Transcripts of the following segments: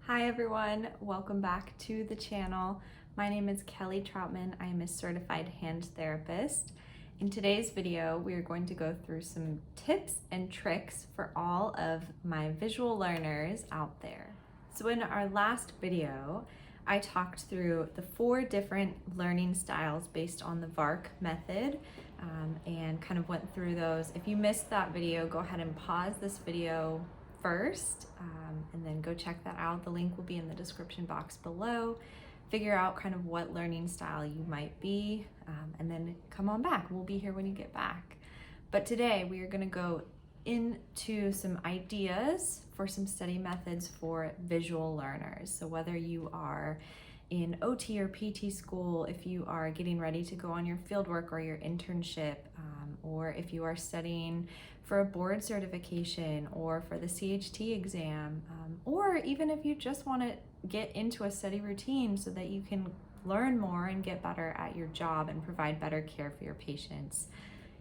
Hi everyone, welcome back to the channel. My name is Kelly Troutman. I am a certified hand therapist. In today's video, we are going to go through some tips and tricks for all of my visual learners out there. So in our last video, I talked through the 4 different learning styles based on the VARK method and kind of went through those. If you missed that video, go ahead and pause this video first and then go check that out. The link will be in the description box below. Figure out kind of what learning style you might be and then come on back. We'll be here when you get back. But today we are going to go into some ideas for some study methods for visual learners. So whether you are in OT or PT school, if you are getting ready to go on your fieldwork or your internship, or if you are studying for a board certification or for the CHT exam, or even if you just want to get into a study routine so that you can learn more and get better at your job and provide better care for your patients,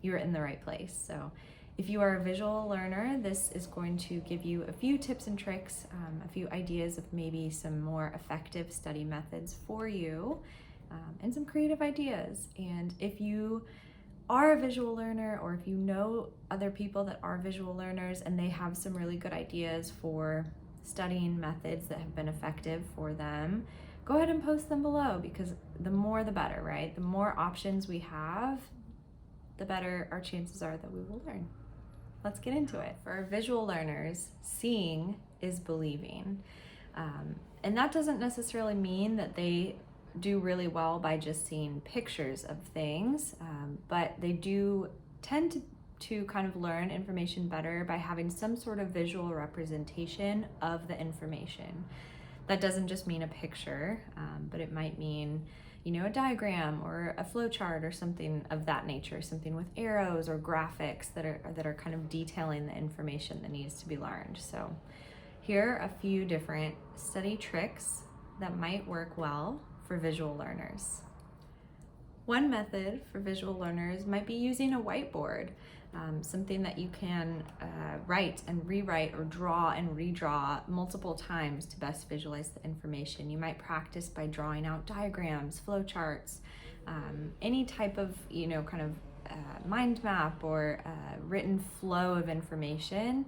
you're in the right place. So if you are a visual learner, this is going to give you a few tips and tricks, a few ideas of maybe some more effective study methods for you, and some creative ideas. And if you are a visual learner, or if you know other people that are visual learners and they have some really good ideas for studying methods that have been effective for them, go ahead and post them below, because the more the better, right? The more options we have, the better our chances are that we will learn. Let's get into it. For our visual learners, seeing is believing. And that doesn't necessarily mean that they do really well by just seeing pictures of things, but they do tend to kind of learn information better by having some sort of visual representation of the information. That doesn't just mean a picture, but it might mean, you know, a diagram or a flow chart or something of that nature, something with arrows or graphics that are kind of detailing the information that needs to be learned. So here are a few different study tricks that might work well for visual learners. One method for visual learners might be using a whiteboard, something that you can write and rewrite or draw and redraw multiple times to best visualize the information. You might practice by drawing out diagrams, flowcharts, any type of, you know, kind of mind map or written flow of information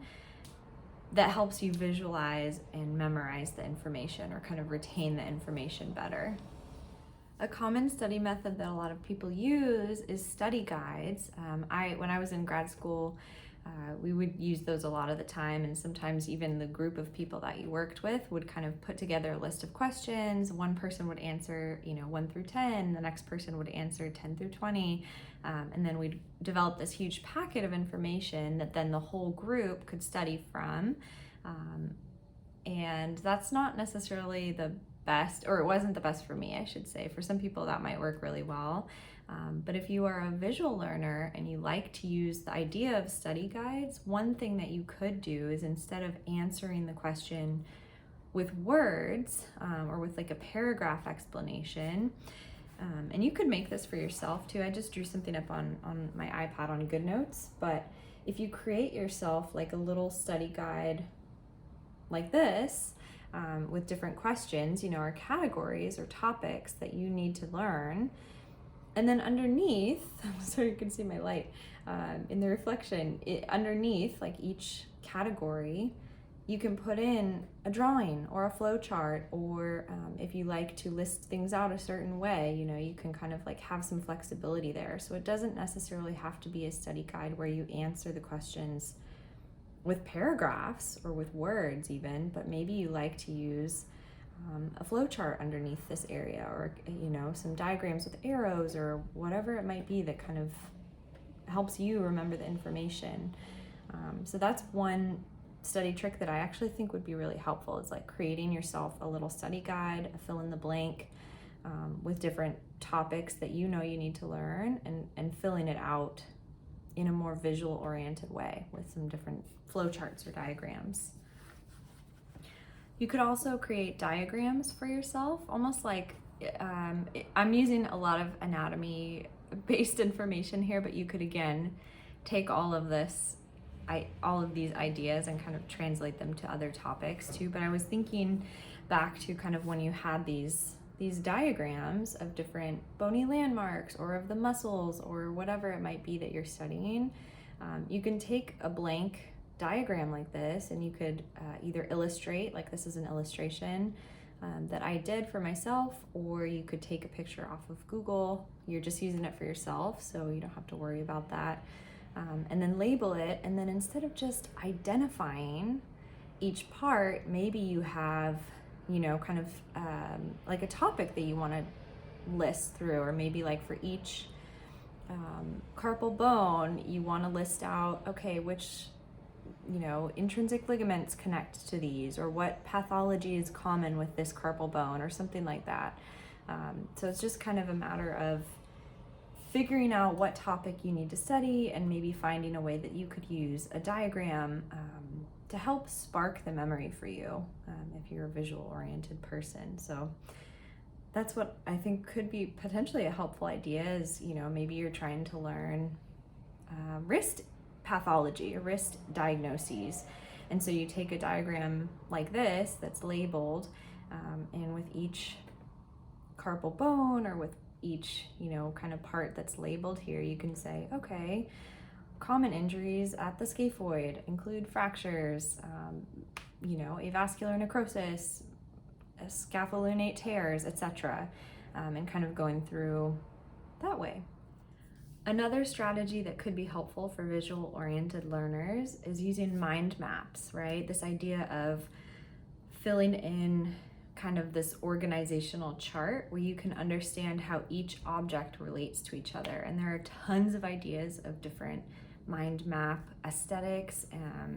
that helps you visualize and memorize the information or kind of retain the information better. A common study method that a lot of people use is study guides. When I was in grad school, we would use those a lot of the time, and sometimes even the group of people that you worked with would kind of put together a list of questions. One person would answer, 1 through 10, the next person would answer 10 through 20, and then we'd develop this huge packet of information that then the whole group could study from. And that's not necessarily the best, or it wasn't the best for me, I should say. For some people that might work really well. But if you are a visual learner and you like to use the idea of study guides, one thing that you could do is, instead of answering the question with words or with like a paragraph explanation, and you could make this for yourself too. I just drew something up on my iPad on GoodNotes, but if you create yourself like a little study guide like this, with different questions, or categories or topics that you need to learn. And then underneath, so you can see my light in the reflection, underneath like each category, you can put in a drawing or a flow chart, or if you like to list things out a certain way, you can kind of like have some flexibility there. So it doesn't necessarily have to be a study guide where you answer the questions with paragraphs or with words even, but maybe you like to use a flow chart underneath this area, or some diagrams with arrows or whatever it might be that kind of helps you remember the information. So that's one study trick that I actually think would be really helpful. It's like creating yourself a little study guide, a fill in the blank with different topics that you need to learn, and filling it out in a more visual oriented way with some different flowcharts or diagrams. You could also create diagrams for yourself, almost like I'm using a lot of anatomy based information here, but you could again take all of these ideas and kind of translate them to other topics too. But I was thinking back to kind of when you had these diagrams of different bony landmarks or of the muscles or whatever it might be that you're studying. You can take a blank diagram like this and you could either illustrate, like this is an illustration that I did for myself, or you could take a picture off of Google. You're just using it for yourself, so you don't have to worry about that. And then label it, and then instead of just identifying each part, maybe you have, you know, kind of like a topic that you want to list through, or maybe like for each carpal bone, you want to list out, okay, which, you know, intrinsic ligaments connect to these, or what pathology is common with this carpal bone, or something like that. So it's just kind of a matter of figuring out what topic you need to study, and maybe finding a way that you could use a diagram to help spark the memory for you if you're a visual oriented person. So that's what I think could be potentially a helpful idea is, you know, maybe you're trying to learn wrist pathology or wrist diagnoses. And so you take a diagram like this that's labeled, and with each carpal bone or with each, you know, kind of part that's labeled here, you can say, okay, common injuries at the scaphoid include fractures, you know, avascular necrosis, scapholunate tears, etc., and kind of going through that way. Another strategy that could be helpful for visual oriented learners is using mind maps, right? This idea of filling in kind of this organizational chart where you can understand how each object relates to each other. And there are tons of ideas of different mind map aesthetics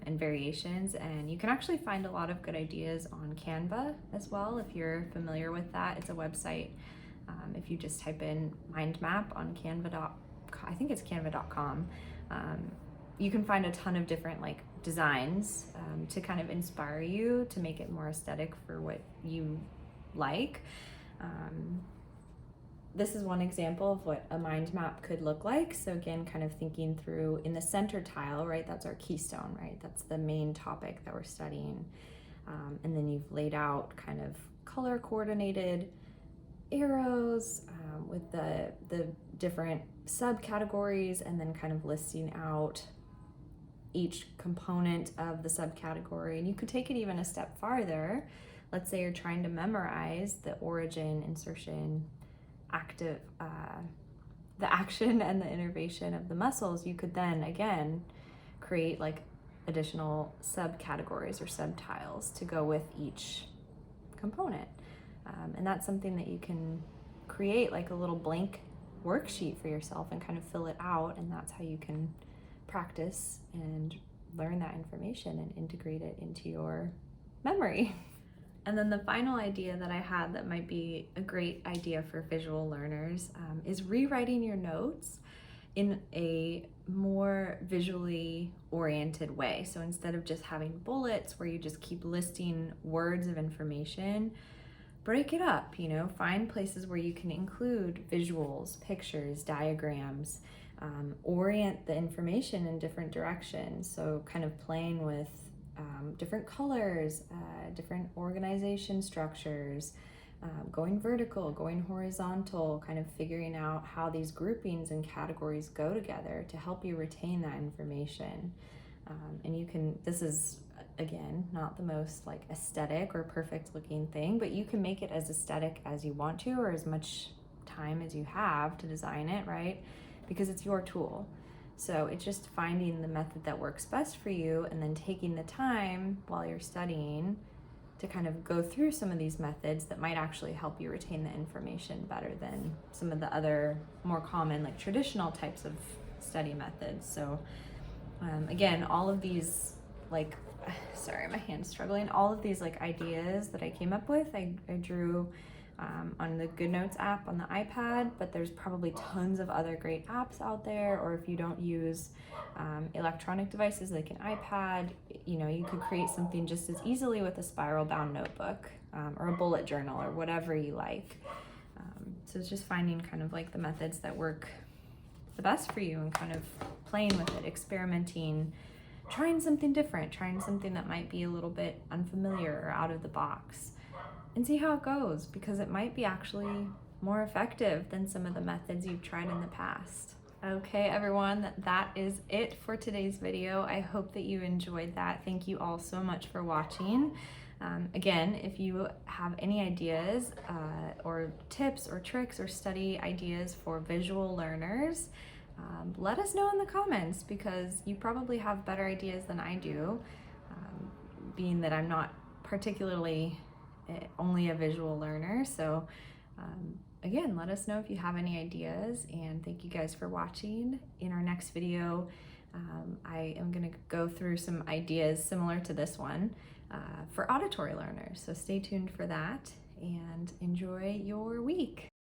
and variations, and you can actually find a lot of good ideas on Canva as well if you're familiar with that. It's a website. If you just type in mind map on Canva, I think it's canva.com, you can find a ton of different like designs to kind of inspire you to make it more aesthetic for what you like. This is one example of what a mind map could look like. So again, kind of thinking through in the center tile, right? That's our keystone, right? That's the main topic that we're studying. And then you've laid out kind of color coordinated arrows with the different subcategories, and then kind of listing out each component of the subcategory. And you could take it even a step farther. Let's say you're trying to memorize the origin, insertion, active, the action and the innervation of the muscles. You could then again create like additional subcategories or subtiles to go with each component. And that's something that you can create like a little blank worksheet for yourself and kind of fill it out, and that's how you can practice and learn that information and integrate it into your memory. And then the final idea that I had that might be a great idea for visual learners is rewriting your notes in a more visually oriented way. So instead of just having bullets where you just keep listing words of information, break it up, you know, find places where you can include visuals, pictures, diagrams, orient the information in different directions. So kind of playing with different colors, different organization structures, going vertical, going horizontal, kind of figuring out how these groupings and categories go together to help you retain that information. And you can, this is again, not the most like aesthetic or perfect looking thing, but you can make it as aesthetic as you want to, or as much time as you have to design it, right? Because it's your tool. So it's just finding the method that works best for you, and then taking the time while you're studying to kind of go through some of these methods that might actually help you retain the information better than some of the other more common like traditional types of study methods. So again, all of these like, sorry, my hand's struggling. All of these like ideas that I came up with, I drew on the GoodNotes app on the iPad, but there's probably tons of other great apps out there. Or if you don't use electronic devices like an iPad, you know, you could create something just as easily with a spiral bound notebook or a bullet journal or whatever you like. So it's just finding kind of like the methods that work the best for you and kind of playing with it, experimenting, trying something different, trying something that might be a little bit unfamiliar or out of the box. and see how it goes, because it might be actually more effective than some of the methods you've tried in the past. Okay, everyone, that is it for today's video. I hope that you enjoyed that. Thank you all so much for watching. Again, if you have any ideas or tips or tricks or study ideas for visual learners, let us know in the comments, because you probably have better ideas than I do, being that I'm not particularly only a visual learner. So again, let us know if you have any ideas, and thank you guys for watching. In our next video, I am going to go through some ideas similar to this one for auditory learners. So stay tuned for that and enjoy your week.